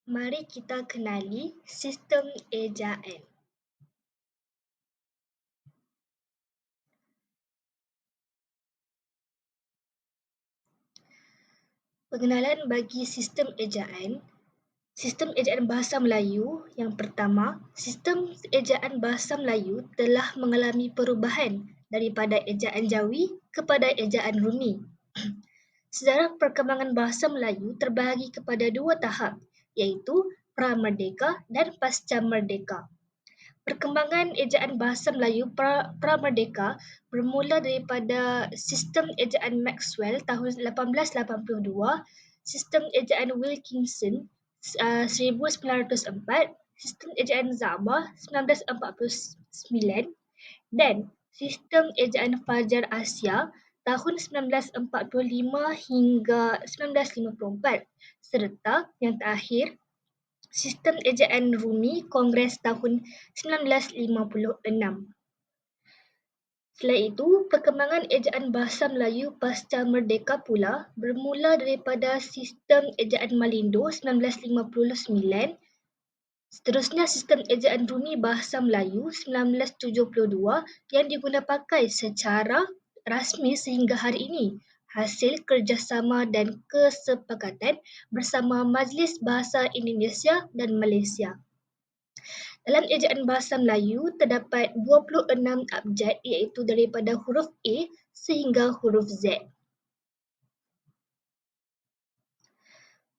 Mari kita kenali sistem ejaan. Pengenalan bagi sistem ejaan bahasa Melayu yang pertama, sistem ejaan bahasa Melayu telah mengalami perubahan daripada ejaan Jawi kepada ejaan Rumi. Sejarah perkembangan bahasa Melayu terbahagi kepada dua tahap, iaitu pra-merdeka dan pasca-merdeka. Perkembangan ejaan bahasa Melayu pra-merdeka bermula daripada sistem ejaan Maxwell tahun 1882, sistem ejaan Wilkinson 1904, sistem ejaan Zama 1949 dan sistem ejaan Fajar Asia tahun 1945 hingga 1954 serta yang terakhir sistem ejaan Rumi Kongres tahun 1956. Selain itu, perkembangan ejaan bahasa Melayu pasca merdeka pula bermula daripada sistem ejaan Malindo 1959, seterusnya sistem ejaan Rumi bahasa Melayu 1972 yang digunapakai secara rasmi sehingga hari ini, hasil kerjasama dan kesepakatan bersama Majlis Bahasa Indonesia dan Malaysia. Dalam ejaan bahasa Melayu, terdapat 26 abjad iaitu daripada huruf A sehingga huruf Z.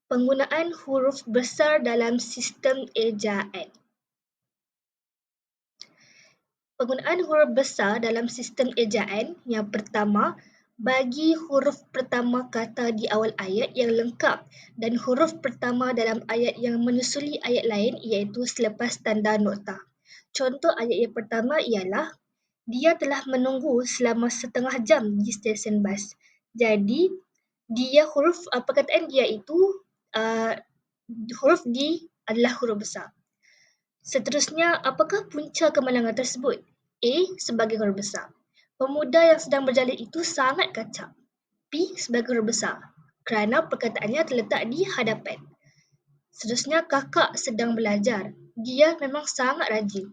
Penggunaan huruf besar dalam sistem ejaan. Penggunaan huruf besar dalam sistem ejaan yang pertama, bagi huruf pertama kata di awal ayat yang lengkap dan huruf pertama dalam ayat yang menyusuli ayat lain iaitu selepas tanda nokta. Contoh ayat yang pertama ialah, dia telah menunggu selama setengah jam di stesen bas. Jadi, perkataan dia itu uh, huruf D adalah huruf besar. Seterusnya, apakah punca kemalangan tersebut? A sebagai huruf besar. Pemuda yang sedang berjalan itu sangat kacak. P sebagai huruf besar kerana perkataannya terletak di hadapan. Seterusnya, kakak sedang belajar. Dia memang sangat rajin.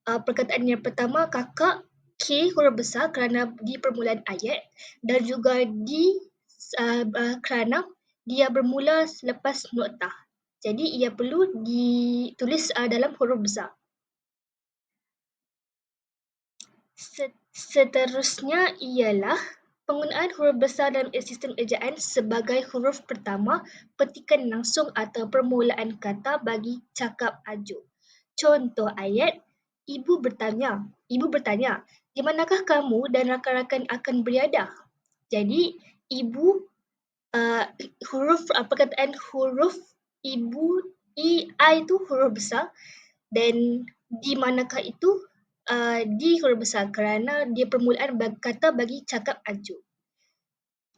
Perkataan yang pertama, kakak, K huruf besar kerana di permulaan ayat dan juga kerana dia bermula selepas noktah. Jadi ia perlu ditulis dalam huruf besar. Seterusnya ialah penggunaan huruf besar dalam sistem ejaan sebagai huruf pertama petikan langsung atau permulaan kata bagi cakap ajuk. Contoh ayat, Ibu bertanya, di manakah kamu dan rakan-rakan akan beriadah? Jadi, ibu, perkataan huruf ibu, I itu huruf besar dan di manakah itu di huruf besar kerana dia permulaan kata bagi cakap ajuk.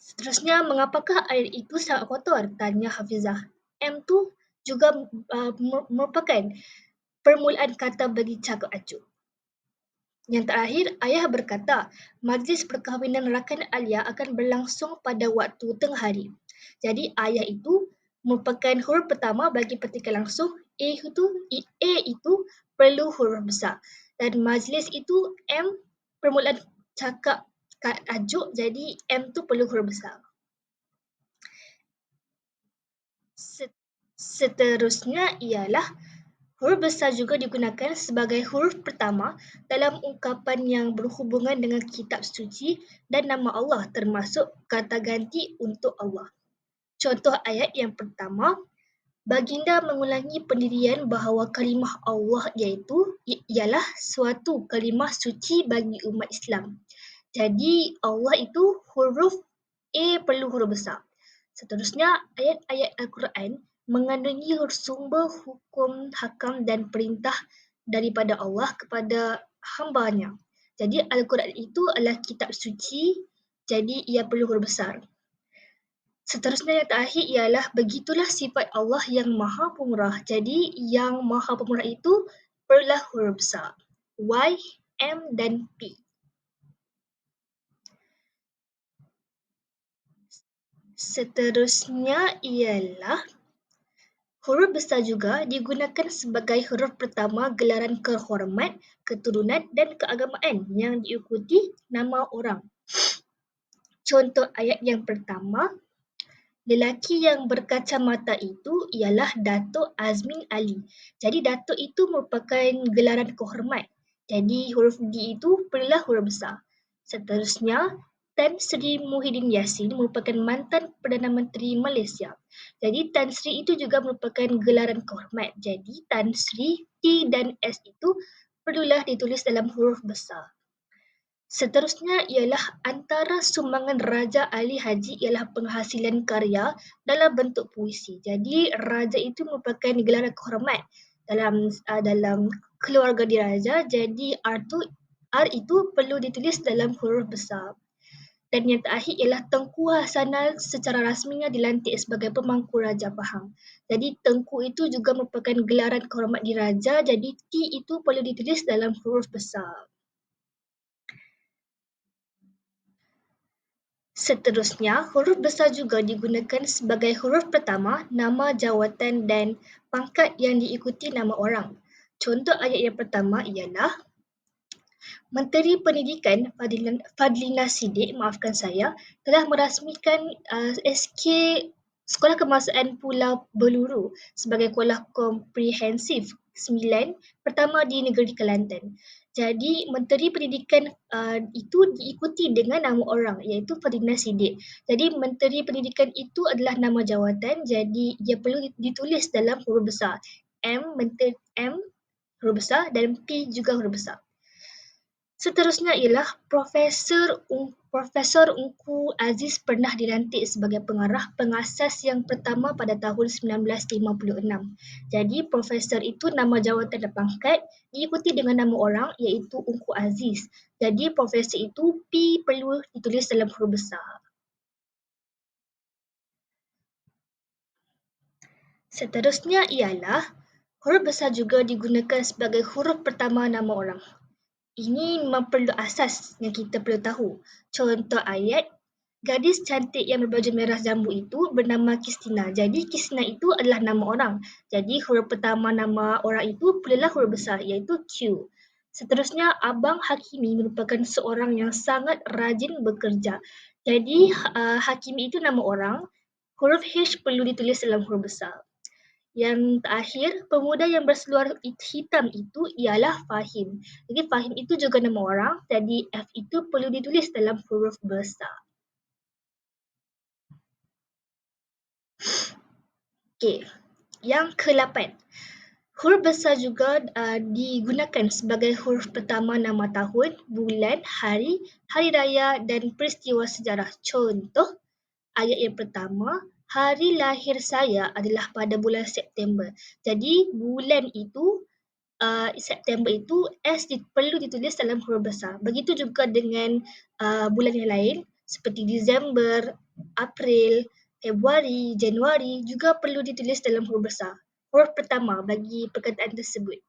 Seterusnya, mengapakah air itu sangat kotor? Tanya Hafizah. M tu juga merupakan permulaan kata bagi cakap ajuk. Yang terakhir, ayah berkata, majlis perkahwinan rakan Alia akan berlangsung pada waktu tengah hari. Jadi, ayah itu merupakan huruf pertama bagi petikan langsung. A itu perlu huruf besar. Dan majlis itu M permulaan cakap ajuk, jadi M tu perlu huruf besar. Seterusnya ialah huruf besar juga digunakan sebagai huruf pertama dalam ungkapan yang berhubungan dengan kitab suci dan nama Allah termasuk kata ganti untuk Allah. Contoh ayat yang pertama, baginda mengulangi pendirian bahawa kalimah Allah ialah suatu kalimah suci bagi umat Islam. Jadi Allah itu huruf A perlu huruf besar. Seterusnya, ayat-ayat Al-Quran mengandungi sumber hukum, hakam dan perintah daripada Allah kepada hamba-Nya. Jadi Al-Quran itu adalah kitab suci, jadi ia perlu huruf besar. Seterusnya yang terakhir ialah begitulah sifat Allah yang Maha Pemurah. Jadi yang Maha Pemurah itu perlulah huruf besar. Y, M dan P. Seterusnya ialah Huruf besar juga digunakan sebagai huruf pertama gelaran kehormat, keturunan dan keagamaan yang diikuti nama orang. Contoh ayat yang pertama, lelaki yang berkacamata itu ialah Datuk Azmin Ali. Jadi Datuk itu merupakan gelaran kehormat. Jadi huruf D itu perlulah huruf besar. Seterusnya, Tan Sri Muhyiddin Yassin merupakan mantan Perdana Menteri Malaysia. Jadi Tan Sri itu juga merupakan gelaran kehormat. Jadi Tan Sri, T dan S itu perlulah ditulis dalam huruf besar. Seterusnya ialah antara sumbangan Raja Ali Haji ialah penghasilan karya dalam bentuk puisi. Jadi raja itu merupakan gelaran kehormat dalam keluarga diraja. Jadi R itu perlu ditulis dalam huruf besar. Dan yang terakhir ialah Tengku Hasanal secara rasminya dilantik sebagai pemangku Raja Pahang. Jadi Tengku itu juga merupakan gelaran kehormat diraja. Jadi T itu perlu ditulis dalam huruf besar. Seterusnya, huruf besar juga digunakan sebagai huruf pertama nama jawatan dan pangkat yang diikuti nama orang. Contoh ayat yang pertama ialah Menteri Pendidikan Fadlina Siddiq, telah merasmikan SK Sekolah Kebangsaan Pulau Beluru sebagai sekolah komprehensif 9 pertama di negeri Kelantan. Jadi Menteri Pendidikan itu diikuti dengan nama orang iaitu Fadlina Siddiq. Jadi Menteri Pendidikan itu adalah nama jawatan, jadi ia perlu ditulis dalam huruf besar. M huruf besar dan P juga huruf besar. Seterusnya ialah Profesor Ungku Aziz pernah dilantik sebagai pengarah pengasas yang pertama pada tahun 1956. Jadi profesor itu nama jawatan dan pangkat diikuti dengan nama orang iaitu Ungku Aziz. Jadi profesor itu P perlu ditulis dalam huruf besar. Seterusnya ialah huruf besar juga digunakan sebagai huruf pertama nama orang. Ini memang perlu asas yang kita perlu tahu. Contoh ayat, gadis cantik yang berbaju merah jambu itu bernama Kristina. Jadi Kristina itu adalah nama orang. Jadi huruf pertama nama orang itu perlulah huruf besar iaitu Q. Seterusnya, Abang Hakimi merupakan seorang yang sangat rajin bekerja. Jadi Hakimi itu nama orang, huruf H perlu ditulis dalam huruf besar. Yang terakhir, pemuda yang berseluar hitam itu ialah Fahim. Jadi Fahim itu juga nama orang, jadi F itu perlu ditulis dalam huruf besar. Okey, yang ke-8. Huruf besar juga digunakan sebagai huruf pertama nama tahun, bulan, hari, hari raya dan peristiwa sejarah. Contoh, ayat yang pertama, hari lahir saya adalah pada bulan September. Jadi bulan itu September itu S perlu ditulis dalam huruf besar. Begitu juga dengan bulan yang lain seperti Disember, April, Februari, Januari juga perlu ditulis dalam huruf besar. Huruf pertama bagi perkataan tersebut.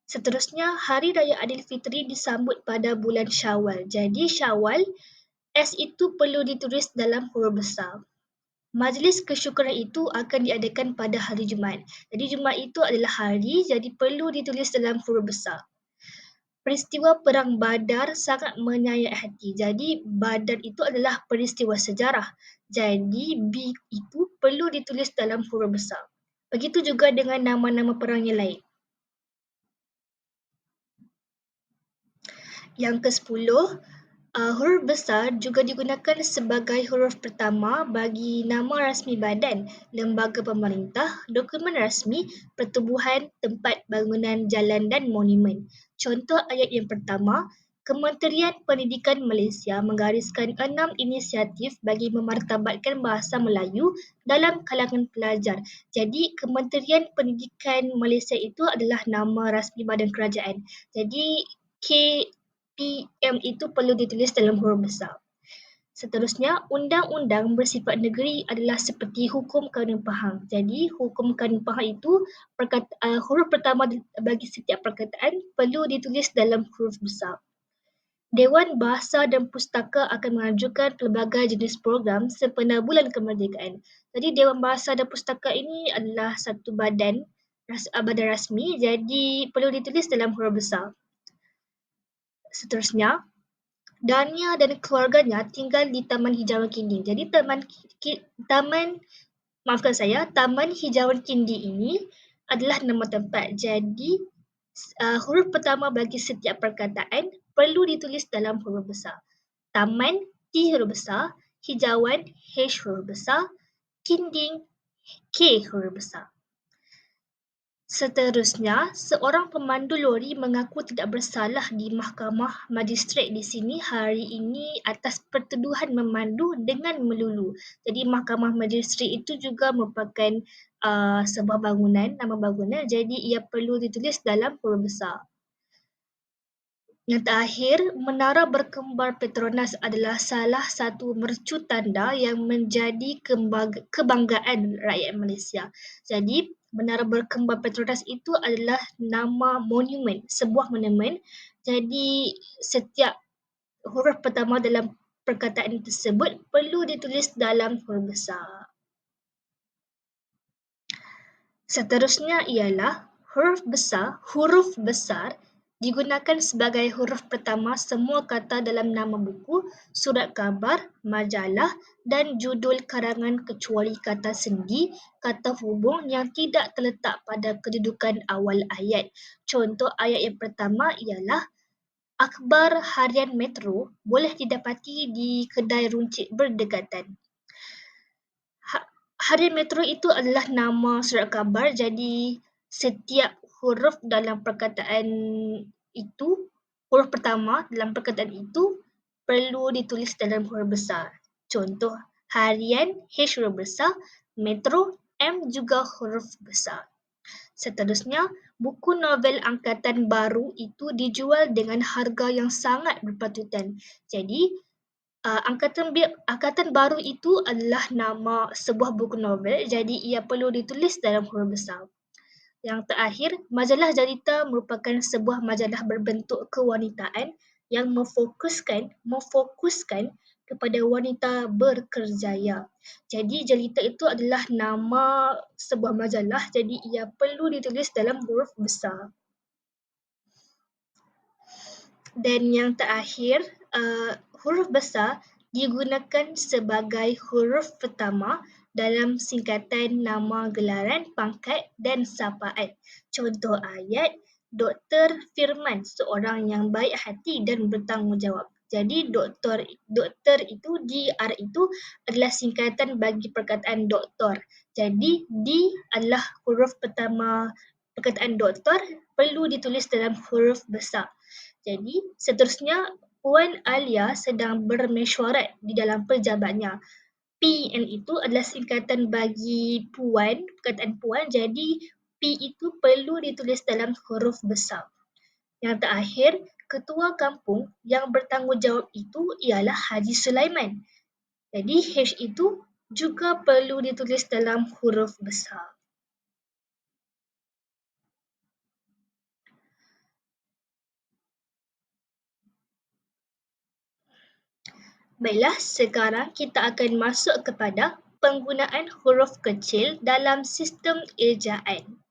Seterusnya, Hari Raya Aidilfitri disambut pada bulan Syawal. Jadi Syawal, S itu perlu ditulis dalam huruf besar. Majlis kesyukuran itu akan diadakan pada hari Jumaat. Jadi Jumaat itu adalah hari, jadi perlu ditulis dalam huruf besar. Peristiwa Perang Badar sangat menyayat hati. Jadi Badar itu adalah peristiwa sejarah. Jadi B itu perlu ditulis dalam huruf besar. Begitu juga dengan nama-nama perang yang lain. Yang ke-10, huruf besar juga digunakan sebagai huruf pertama bagi nama rasmi badan, lembaga pemerintah, dokumen rasmi, pertubuhan, tempat bangunan jalan dan monumen. Contoh ayat yang pertama, Kementerian Pendidikan Malaysia menggariskan 6 inisiatif bagi memartabatkan bahasa Melayu dalam kalangan pelajar. Jadi Kementerian Pendidikan Malaysia itu adalah nama rasmi badan kerajaan. Jadi KPM itu perlu ditulis dalam huruf besar. Seterusnya, undang-undang bersifat negeri adalah seperti hukum kanun Pahang. Jadi, hukum kanun Pahang itu huruf pertama bagi setiap perkataan perlu ditulis dalam huruf besar. Dewan Bahasa dan Pustaka akan mengajukan pelbagai jenis program sempena Bulan Kemerdekaan. Jadi Dewan Bahasa dan Pustaka ini adalah satu badan rasmi, jadi perlu ditulis dalam huruf besar. Seterusnya, Dania dan keluarganya tinggal di Taman Hijauan Kindi. Jadi Taman Hijauan Kindi ini adalah nama tempat. Jadi huruf pertama bagi setiap perkataan perlu ditulis dalam huruf besar. Taman T huruf besar, hijauan H huruf besar, kinding K huruf besar. Seterusnya, seorang pemandu lori mengaku tidak bersalah di Mahkamah Magistrate di sini hari ini atas pertuduhan memandu dengan melulu. Jadi Mahkamah Magistrate itu juga merupakan sebuah nama bangunan, jadi ia perlu ditulis dalam huruf besar. Yang terakhir, Menara Berkembar Petronas adalah salah satu mercu tanda yang menjadi kebanggaan rakyat Malaysia. Jadi, Menara Berkembar Petronas itu adalah nama monumen, sebuah monumen. Jadi, setiap huruf pertama dalam perkataan tersebut perlu ditulis dalam huruf besar. Seterusnya ialah huruf besar digunakan sebagai huruf pertama semua kata dalam nama buku, surat khabar, majalah dan judul karangan kecuali kata sendi, kata hubung yang tidak terletak pada kedudukan awal ayat. Contoh ayat yang pertama ialah akhbar harian Metro boleh didapati di kedai runcit berdekatan. Harian Metro itu adalah nama surat khabar, jadi setiap huruf dalam perkataan itu, huruf pertama dalam perkataan itu perlu ditulis dalam huruf besar. Contoh, harian H huruf besar, Metro M juga huruf besar. Seterusnya, buku novel angkatan baru itu dijual dengan harga yang sangat berpatutan. Jadi, Angkatan Baru itu adalah nama sebuah buku novel, jadi ia perlu ditulis dalam huruf besar. Yang terakhir, majalah Jarita merupakan sebuah majalah berbentuk kewanitaan yang memfokuskan kepada wanita berkerjaya. Jadi Jarita itu adalah nama sebuah majalah, jadi ia perlu ditulis dalam huruf besar. Dan yang terakhir, huruf besar digunakan sebagai huruf pertama dalam singkatan nama gelaran, pangkat dan sapaan. Contoh ayat, Dr. Firman seorang yang baik hati dan bertanggungjawab. Jadi doktor itu, DR itu adalah singkatan bagi perkataan doktor. Jadi D adalah huruf pertama perkataan doktor, perlu ditulis dalam huruf besar. Jadi, seterusnya Puan Alia sedang bermesyuarat di dalam pejabatnya. PN itu adalah singkatan bagi puan, perkataan puan, jadi P itu perlu ditulis dalam huruf besar. Yang terakhir, ketua kampung yang bertanggungjawab itu ialah Haji Sulaiman. Jadi H itu juga perlu ditulis dalam huruf besar. Baiklah, sekarang kita akan masuk kepada penggunaan huruf kecil dalam sistem ejaan.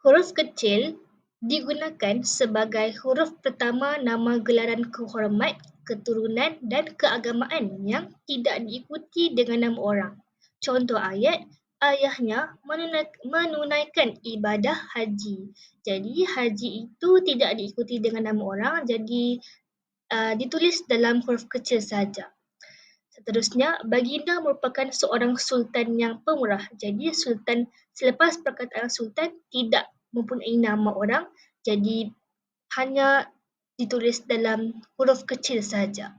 Huruf kecil digunakan sebagai huruf pertama nama gelaran kehormat, keturunan dan keagamaan yang tidak diikuti dengan nama orang. Contoh ayat, ayahnya menunaikan ibadah haji. Jadi haji itu tidak diikuti dengan nama orang, jadi ditulis dalam huruf kecil saja. Seterusnya, Baginda merupakan seorang sultan yang pemurah. Jadi sultan, selepas perkataan sultan tidak mempunyai nama orang, jadi hanya ditulis dalam huruf kecil saja.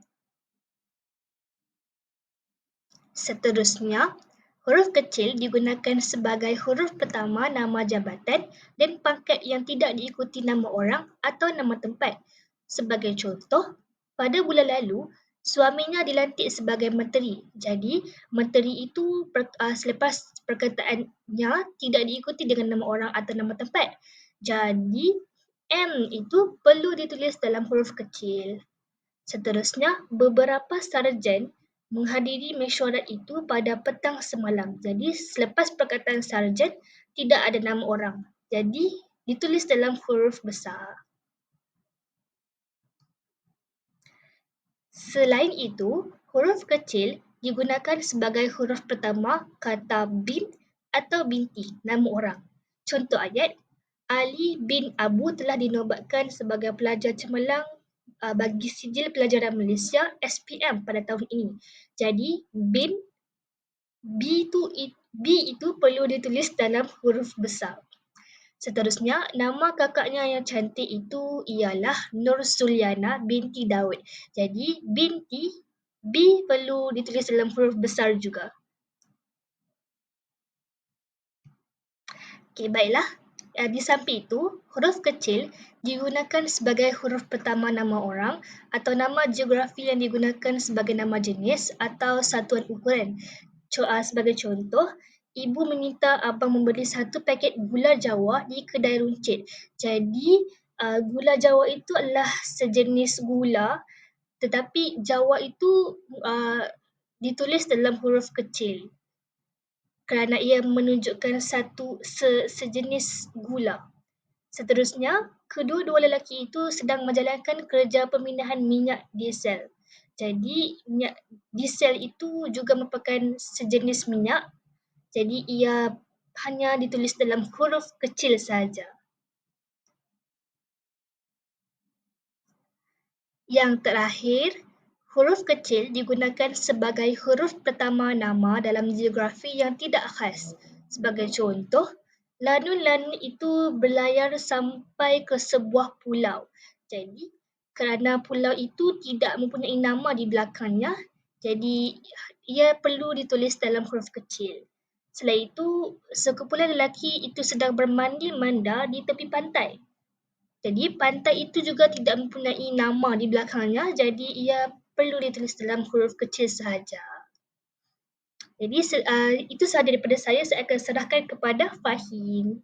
Seterusnya, huruf kecil digunakan sebagai huruf pertama nama jabatan dan pangkat yang tidak diikuti nama orang atau nama tempat. Sebagai contoh, pada bulan lalu, suaminya dilantik sebagai menteri. Jadi, menteri itu selepas perkataannya tidak diikuti dengan nama orang atau nama tempat. Jadi, M itu perlu ditulis dalam huruf kecil. Seterusnya, beberapa sarjan menghadiri mesyuarat itu pada petang semalam. Jadi, selepas perkataan sarjan, tidak ada nama orang. Jadi, ditulis dalam huruf besar. Selain itu, huruf kecil digunakan sebagai huruf pertama kata bin atau binti, nama orang. Contoh ayat, Ali bin Abu telah dinobatkan sebagai pelajar cemerlang bagi Sijil Pelajaran Malaysia SPM pada tahun ini. Jadi, B itu perlu ditulis dalam huruf besar. Seterusnya, nama kakaknya yang cantik itu ialah Nur Suliana binti Daud. Jadi, binti, B perlu ditulis dalam huruf besar juga. Okey, baiklah. Di samping itu, huruf kecil digunakan sebagai huruf pertama nama orang atau nama geografi yang digunakan sebagai nama jenis atau satuan ukuran. Sebagai contoh, ibu meminta abang membeli 1 paket gula Jawa di kedai runcit. Jadi, gula Jawa itu adalah sejenis gula, tetapi Jawa itu ditulis dalam huruf kecil kerana ia menunjukkan sejenis gula. Seterusnya, kedua-dua lelaki itu sedang menjalankan kerja pemindahan minyak diesel. Jadi, minyak diesel itu juga merupakan sejenis minyak. Jadi, ia hanya ditulis dalam huruf kecil sahaja. Yang terakhir, huruf kecil digunakan sebagai huruf pertama nama dalam geografi yang tidak khas. Sebagai contoh, lanun-lanun itu berlayar sampai ke sebuah pulau. Jadi, kerana pulau itu tidak mempunyai nama di belakangnya, jadi ia perlu ditulis dalam huruf kecil. Selain itu, sekumpulan lelaki itu sedang bermandi-manda di tepi pantai. Jadi pantai itu juga tidak mempunyai nama di belakangnya, jadi ia perlu ditulis dalam huruf kecil sahaja. Jadi itu sahaja daripada saya akan serahkan kepada Fahim.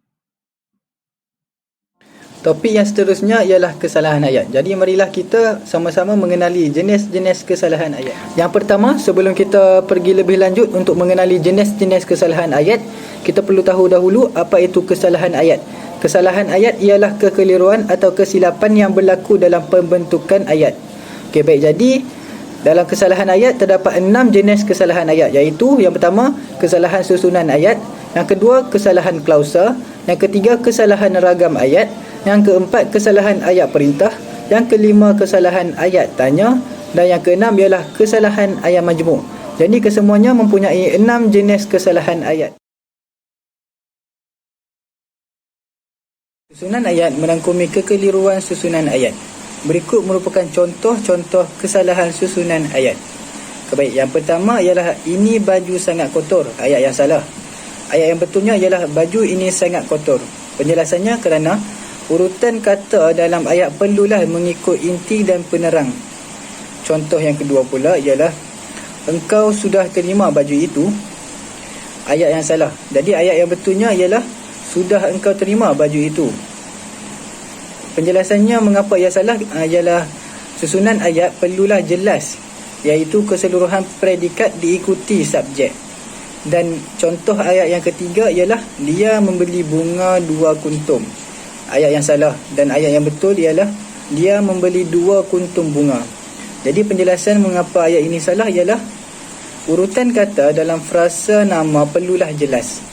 Topik yang seterusnya ialah kesalahan ayat. Jadi marilah kita sama-sama mengenali jenis-jenis kesalahan ayat. Yang pertama, sebelum kita pergi lebih lanjut untuk mengenali jenis-jenis kesalahan ayat, kita perlu tahu dahulu apa itu kesalahan ayat. Kesalahan ayat ialah kekeliruan atau kesilapan yang berlaku dalam pembentukan ayat. Okey, baik. Jadi dalam kesalahan ayat terdapat 6 jenis kesalahan ayat, iaitu yang pertama, kesalahan susunan ayat, yang kedua, kesalahan klausa, yang ketiga, kesalahan ragam ayat, yang keempat, kesalahan ayat perintah, yang kelima, kesalahan ayat tanya, dan yang keenam ialah kesalahan ayat majmuk. Jadi kesemuanya mempunyai 6 jenis kesalahan ayat. Susunan ayat merangkumi kekeliruan susunan ayat. Berikut merupakan contoh-contoh kesalahan susunan ayat. Baik, yang pertama ialah ini baju sangat kotor, ayat yang salah. Ayat yang betulnya ialah baju ini sangat kotor. Penjelasannya kerana urutan kata dalam ayat perlulah mengikut inti dan penerang. Contoh yang kedua pula ialah engkau sudah terima baju itu, ayat yang salah. Jadi ayat yang betulnya ialah sudah engkau terima baju itu. Penjelasannya mengapa ia salah ialah susunan ayat perlulah jelas, iaitu keseluruhan predikat diikuti subjek. Dan contoh ayat yang ketiga ialah dia membeli bunga 2 kuntum. Ayat yang salah. Dan ayat yang betul ialah dia membeli 2 kuntum bunga. Jadi penjelasan mengapa ayat ini salah ialah urutan kata dalam frasa nama perlulah jelas.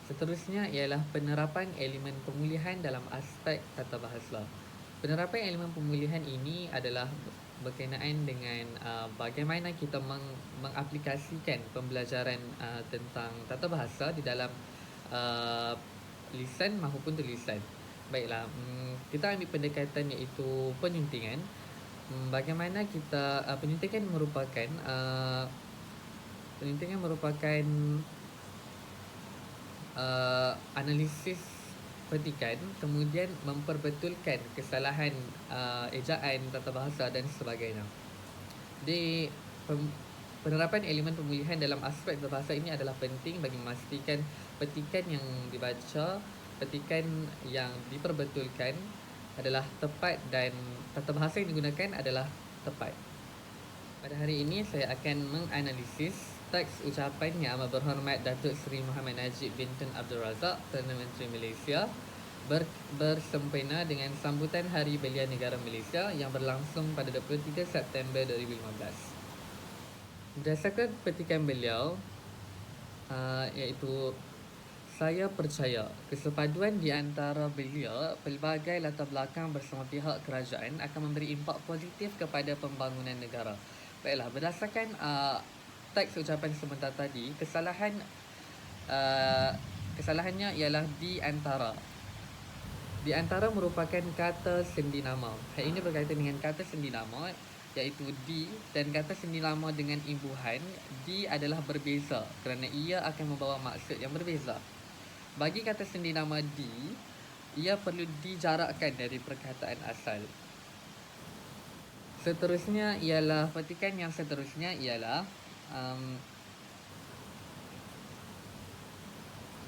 Seterusnya ialah penerapan elemen pemulihan dalam aspek tata bahasa. Penerapan elemen pemulihan ini adalah berkenaan dengan bagaimana kita mengaplikasikan pembelajaran tentang tata bahasa di dalam lisan maupun tulisan. Baiklah, kita ambil pendekatan iaitu penyuntingan. Bagaimana kita penyuntingan merupakan analisis petikan, kemudian memperbetulkan kesalahan ejaan, tata bahasa dan sebagainya. Di penerapan elemen pemulihan dalam aspek berbahasa ini adalah penting bagi memastikan petikan yang dibaca, petikan yang diperbetulkan adalah tepat dan tata bahasa yang digunakan adalah tepat. Pada hari ini saya akan menganalisis teks ucapan Yang Amat Berhormat Datuk Seri Muhammad Najib bin Tun Abdul Razak, Perdana Menteri Malaysia, bersempena dengan sambutan Hari Belia Negara Malaysia yang berlangsung pada 23 September 2015. Berdasarkan petikan beliau, iaitu saya percaya kesepaduan di antara belia pelbagai latar belakang bersama pihak kerajaan akan memberi impak positif kepada pembangunan negara. Baiklah, berdasarkan teks ucapan sebentar tadi, kesalahannya ialah di antara merupakan kata sendi nama. Hal ini berkaitan dengan kata sendi nama, iaitu di, dan kata sendi nama dengan imbuhan di adalah berbeza kerana ia akan membawa maksud yang berbeza. Bagi kata sendi nama di, ia perlu dijarakkan dari perkataan asal. Petikan yang seterusnya ialah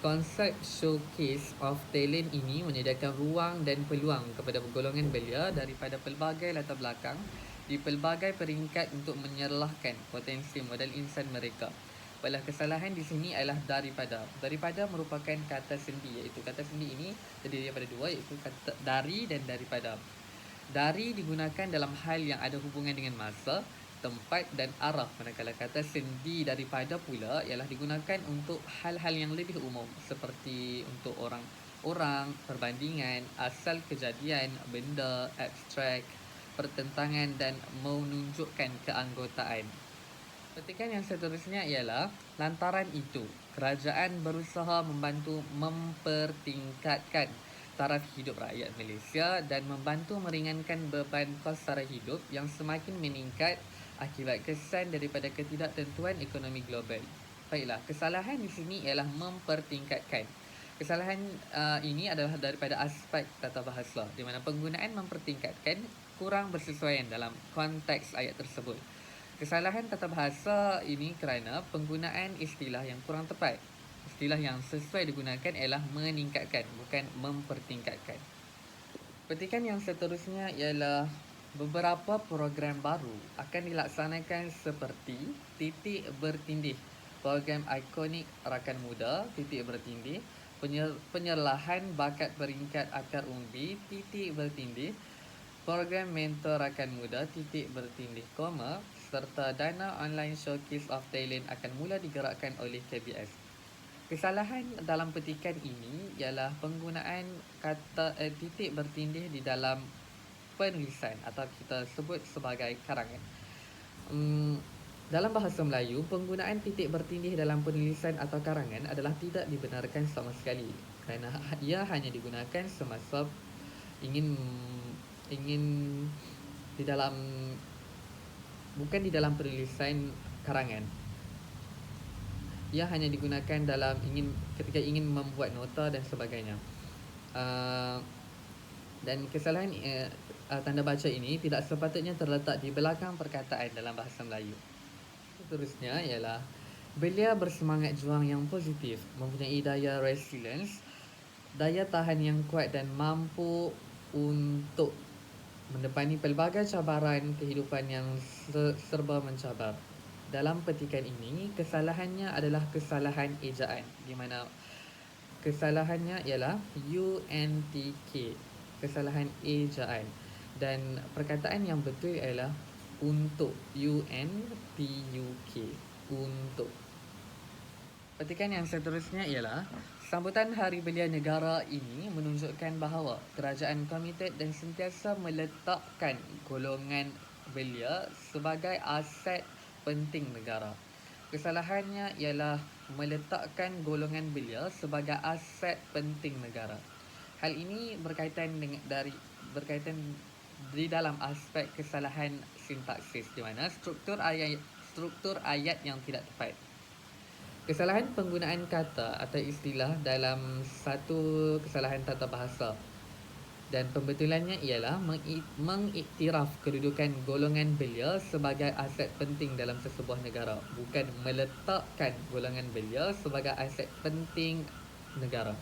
konsep showcase of talent ini menyediakan ruang dan peluang kepada golongan belia daripada pelbagai latar belakang di pelbagai peringkat untuk menyerlahkan potensi modal insan mereka. Baiklah, kesalahan di sini adalah daripada. Daripada merupakan kata sendi, iaitu kata sendi ini terdiri daripada dua, iaitu kata dari dan daripada. Dari digunakan dalam hal yang ada hubungan dengan masa, tempat dan arah, manakala kata sendi daripada pula ialah digunakan untuk hal-hal yang lebih umum seperti untuk orang, perbandingan, asal kejadian, benda, abstrak, pertentangan dan menunjukkan keanggotaan. Petikan yang seterusnya ialah lantaran itu kerajaan berusaha membantu mempertingkatkan taraf hidup rakyat Malaysia dan membantu meringankan beban kos sara hidup yang semakin meningkat akibat kesan daripada ketidaktentuan ekonomi global. Baiklah, kesalahan di sini ialah mempertingkatkan. Kesalahan ini adalah daripada aspek tata bahasa, di mana penggunaan mempertingkatkan kurang bersesuaian dalam konteks ayat tersebut. Kesalahan tata bahasa ini kerana penggunaan istilah yang kurang tepat. Istilah yang sesuai digunakan ialah meningkatkan, bukan mempertingkatkan. Petikan yang seterusnya ialah beberapa program baru akan dilaksanakan seperti titik bertindih, program ikonik rakan muda, titik bertindih, penyerlahan bakat peringkat akar umbi, titik bertindih, program mentor rakan muda, titik bertindih, serta dana online showcase of talent akan mula digerakkan oleh KBS. Kesalahan dalam petikan ini ialah penggunaan kata titik bertindih di dalam penulisan atau kita sebut sebagai karangan. Dalam bahasa Melayu, penggunaan titik bertindih dalam penulisan atau karangan adalah tidak dibenarkan sama sekali kerana ia hanya digunakan semasa ingin di dalam, bukan di dalam penulisan karangan. Ia hanya digunakan dalam ketika ingin membuat nota dan sebagainya. Dan kesalahan tanda baca ini tidak sepatutnya terletak di belakang perkataan dalam bahasa Melayu. Seterusnya ialah belia bersemangat juang yang positif, mempunyai daya resilience, daya tahan yang kuat dan mampu untuk mendepani pelbagai cabaran kehidupan yang serba mencabar. Dalam petikan ini, kesalahannya adalah kesalahan ejaan, di mana kesalahannya ialah UNTK, kesalahan ejaan, dan perkataan yang betul ialah untuk, UNTUK, untuk. Petikan yang seterusnya ialah sambutan Hari Belia Negara ini menunjukkan bahawa kerajaan komited dan sentiasa meletakkan golongan belia sebagai aset penting negara. Kesalahannya ialah meletakkan golongan belia sebagai aset penting negara. Hal ini berkaitan di dalam aspek kesalahan sintaksis, di mana struktur ayat yang tidak tepat. Kesalahan penggunaan kata atau istilah dalam satu kesalahan tata bahasa, dan pembetulannya ialah mengiktiraf kedudukan golongan belia sebagai aset penting dalam sesebuah negara, bukan meletakkan golongan belia sebagai aset penting negara.